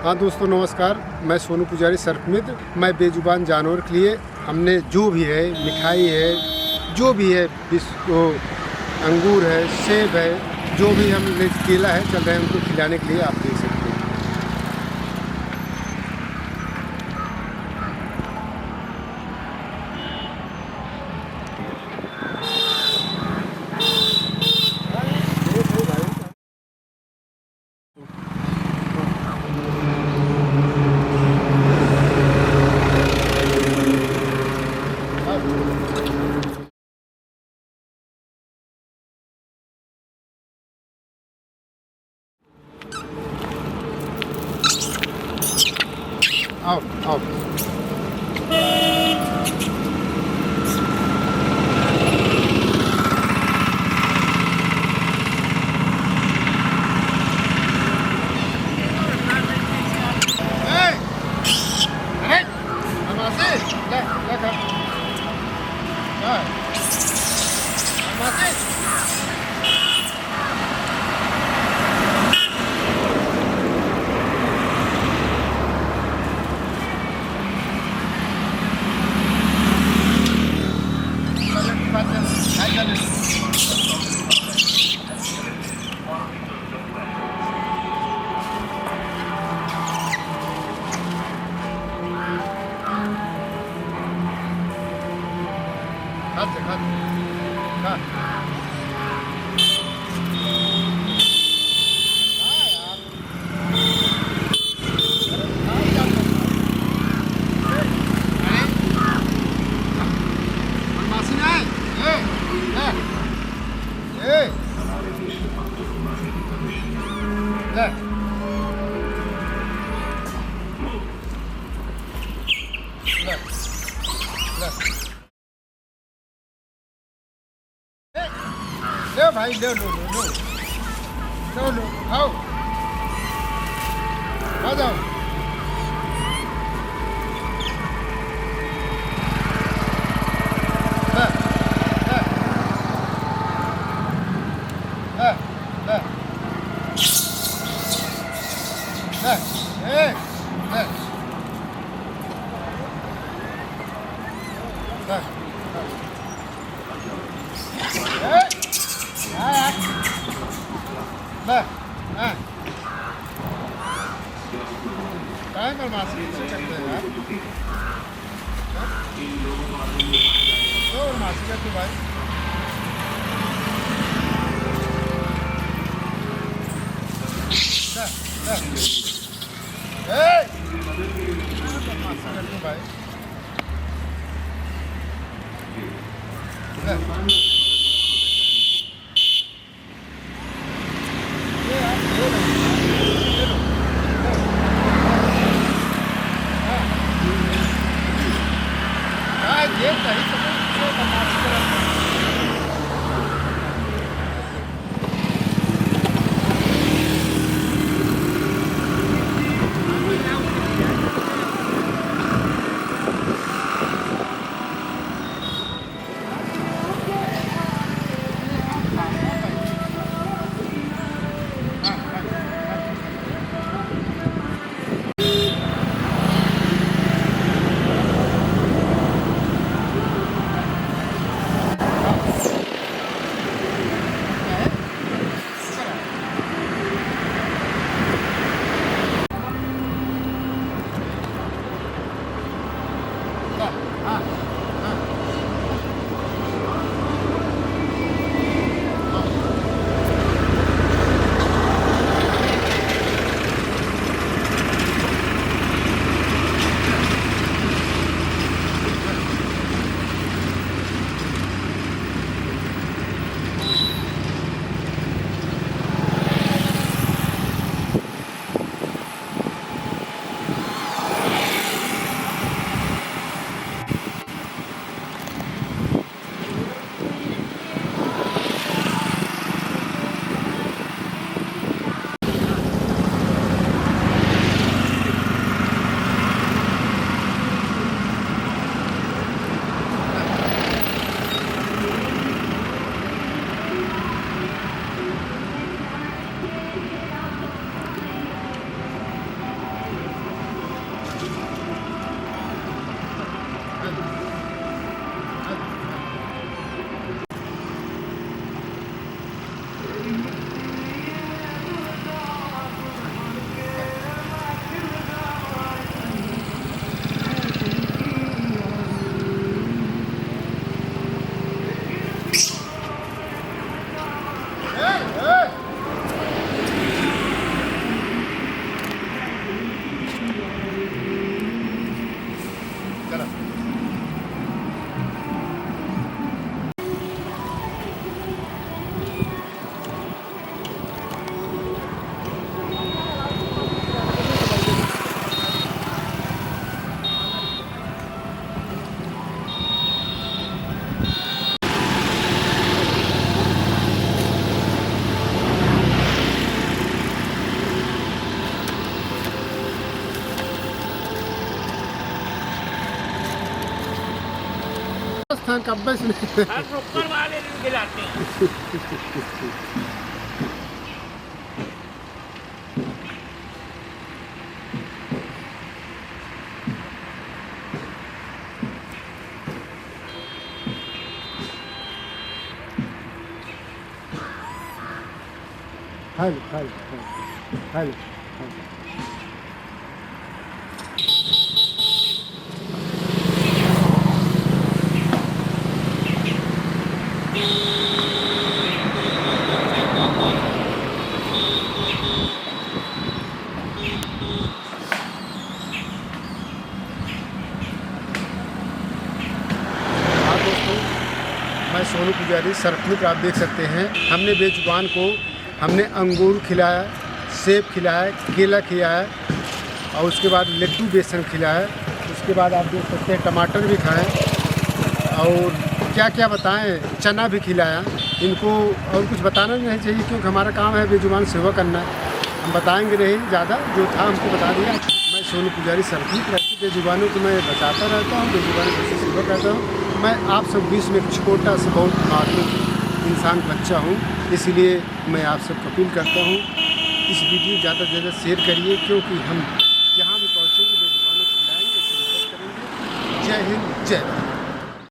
हाँ दोस्तों नमस्कार, मैं सोनू पुजारी सर्प मित्र। मैं बेजुबान जानवर के लिए हमने जो भी है मिठाई है, जो भी है अंगूर है, सेब है, जो भी हम केला है चल रहे हैं उनको खिलाने के लिए। आप देख सकते हैं। आओ आओ ले भाई ले लो लो लो लो आओ आ जाओ। बदमाशी करते हैं यार, तो बदमाशी करते भाई। बदमाशी करते भाई। ये सही समय बदमाशी करते हैं। बेजुबान का बस नहीं। हर नुक्कड़ वाले दिन खिलाते हैं। Hello hello hello hello. हाँ दोस्तों, मैं सोनू पुजारी सर्फ मित्र, आप देख सकते हैं हमने बेजुबान को हमने अंगूर खिलाया, सेब खिलाया, केला खिलाया और उसके बाद लड्डू बेसन खिलाया। उसके बाद आप देख सकते हैं टमाटर भी खाएं और क्या क्या बताएं, चना भी खिलाया इनको। और कुछ बताना नहीं चाहिए क्योंकि हमारा काम है बेजुबान सेवा करना। हम बताएंगे नहीं ज़्यादा, जो था हमको बता दिया। मैं सोनू पुजारी सर्फ मित्र, ऐसी बेजुबानों को मैं बचाता रहता हूँ, बेजुबानों की सेवा करता हूँ। मैं आप सब बीच में एक छोटा सा बहुत मासूम इंसान बच्चा हूँ, इसलिए मैं आप सबको अपील करता हूँ इस वीडियो ज़्यादा से ज़्यादा शेयर करिए, क्योंकि हम जहाँ भी पहुँचेंगे बेजुबानों को खिलाएंगे, ऐसे मदद करेंगे। जय हिंद, जय भारत।